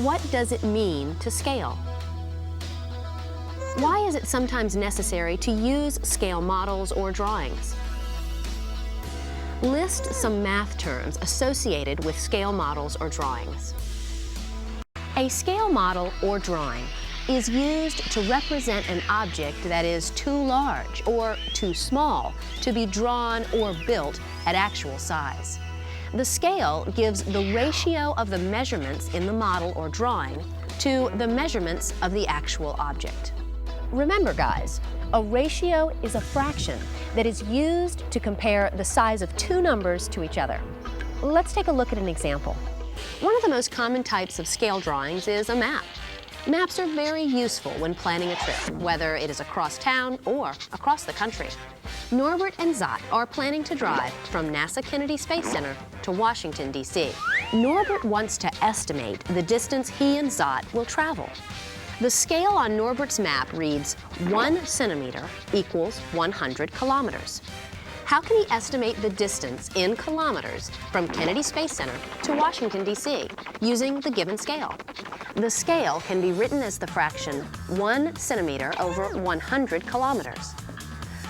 what does it mean to scale? Why is it sometimes necessary to use scale models or drawings? List some math terms associated with scale models or drawings. A scale model or drawing is used to represent an object that is too large or too small to be drawn or built at actual size. The scale gives the ratio of the measurements in the model or drawing to the measurements of the actual object. Remember, guys, a ratio is a fraction that is used to compare the size of two numbers to each other. Let's take a look at an example. One of the most common types of scale drawings is a map. Maps are very useful when planning a trip, whether it is across town or across the country. Norbert and Zot are planning to drive from NASA Kennedy Space Center to Washington, D.C. Norbert wants to estimate the distance he and Zot will travel. The scale on Norbert's map reads 1 centimeter equals 100 kilometers. How can he estimate the distance in kilometers from Kennedy Space Center to Washington, D.C. using the given scale? The scale can be written as the fraction 1 centimeter over 100 kilometers.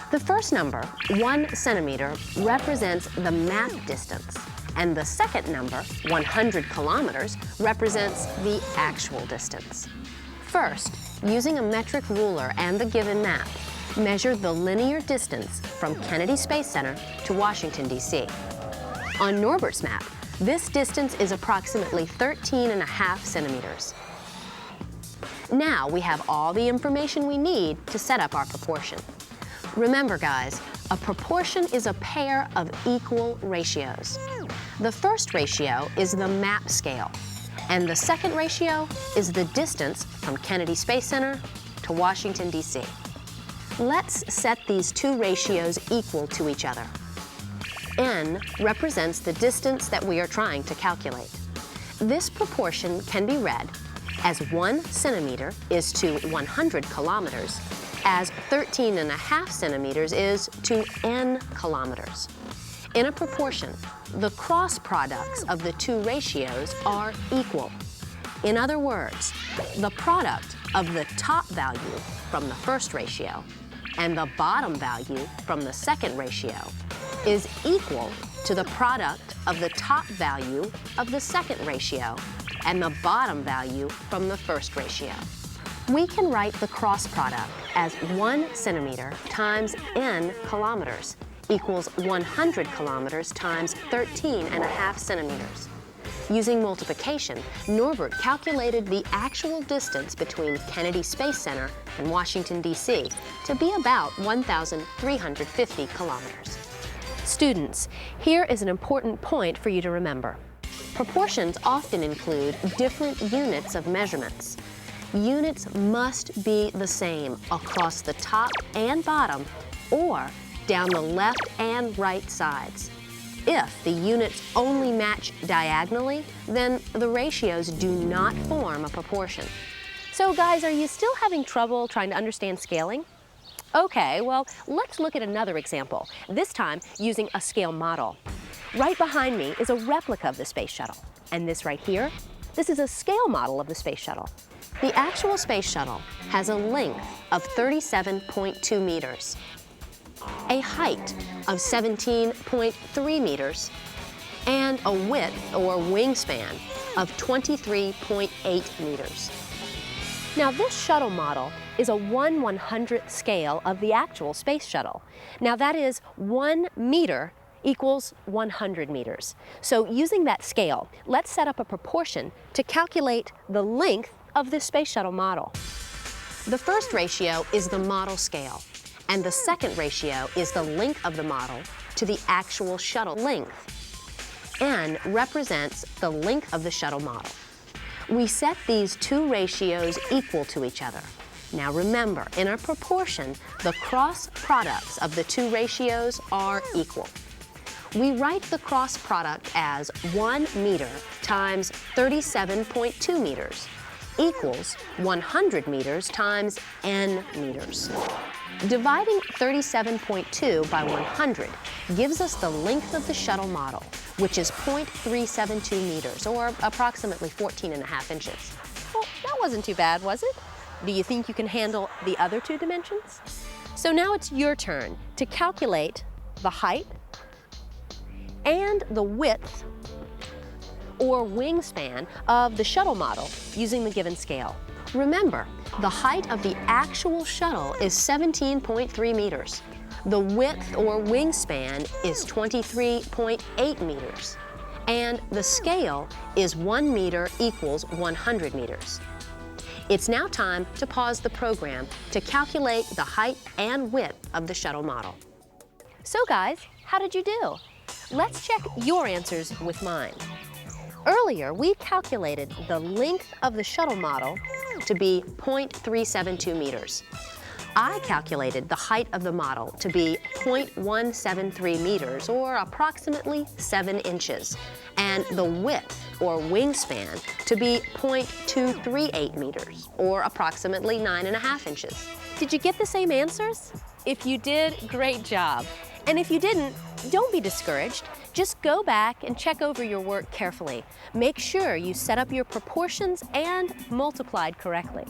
The first number, 1 centimeter, represents the map distance, and the second number, 100 kilometers, represents the actual distance. First, using a metric ruler and the given map, measure the linear distance from Kennedy Space Center to Washington, D.C. On Norbert's map, this distance is approximately 13.5 centimeters. Now we have all the information we need to set up our proportion. Remember, guys, a proportion is a pair of equal ratios. The first ratio is the map scale, and the second ratio is the distance from Kennedy Space Center to Washington, D.C. Let's set these two ratios equal to each other. N represents the distance that we are trying to calculate. This proportion can be read as 1 centimeter is to 100 kilometers, as 13.5 centimeters is to n kilometers. In a proportion, the cross products of the two ratios are equal. In other words, the product of the top value from the first ratio and the bottom value from the second ratio is equal to the product of the top value of the second ratio and the bottom value from the first ratio. We can write the cross product as 1 centimeter times n kilometers equals 100 kilometers times 13.5 centimeters. Using multiplication, Norbert calculated the actual distance between Kennedy Space Center and Washington, D.C. to be about 1,350 kilometers. Students, here is an important point for you to remember. Proportions often include different units of measurements. Units must be the same across the top and bottom or down the left and right sides. If the units only match diagonally, then the ratios do not form a proportion. So guys, are you still having trouble trying to understand scaling? Okay, well, let's look at another example, this time using a scale model. Right behind me is a replica of the Space Shuttle. And this right here, this is a scale model of the Space Shuttle. The actual Space Shuttle has a length of 37.2 meters, a height of 17.3 meters, and a width or wingspan of 23.8 meters. Now this shuttle model is a 1/100th scale of the actual Space Shuttle. Now that is 1 meter equals 100 meters. So using that scale, let's set up a proportion to calculate the length of this Space Shuttle model. The first ratio is the model scale, and the second ratio is the length of the model to the actual shuttle length. N represents the length of the shuttle model. We set these two ratios equal to each other. Now remember, in a proportion, the cross products of the two ratios are equal. We write the cross product as 1 meter times 37.2 meters equals 100 meters times n meters. Dividing 37.2 by 100 gives us the length of the shuttle model, which is 0.372 meters, or approximately 14.5 inches. Well, that wasn't too bad, was it? Do you think you can handle the other two dimensions? So now it's your turn to calculate the height and the width or wingspan of the shuttle model using the given scale. Remember, the height of the actual shuttle is 17.3 meters. The width or wingspan is 23.8 meters. And the scale is 1 meter equals 100 meters. It's now time to pause the program to calculate the height and width of the shuttle model. So guys, how did you do? Let's check your answers with mine. Earlier, we calculated the length of the shuttle model to be 0.372 meters. I calculated the height of the model to be 0.173 meters, or approximately 7 inches, and the width or wingspan to be 0.238 meters, or approximately 9.5 inches. Did you get the same answers? If you did, great job. And if you didn't, don't be discouraged. Just go back and check over your work carefully. Make sure you set up your proportions and multiplied correctly.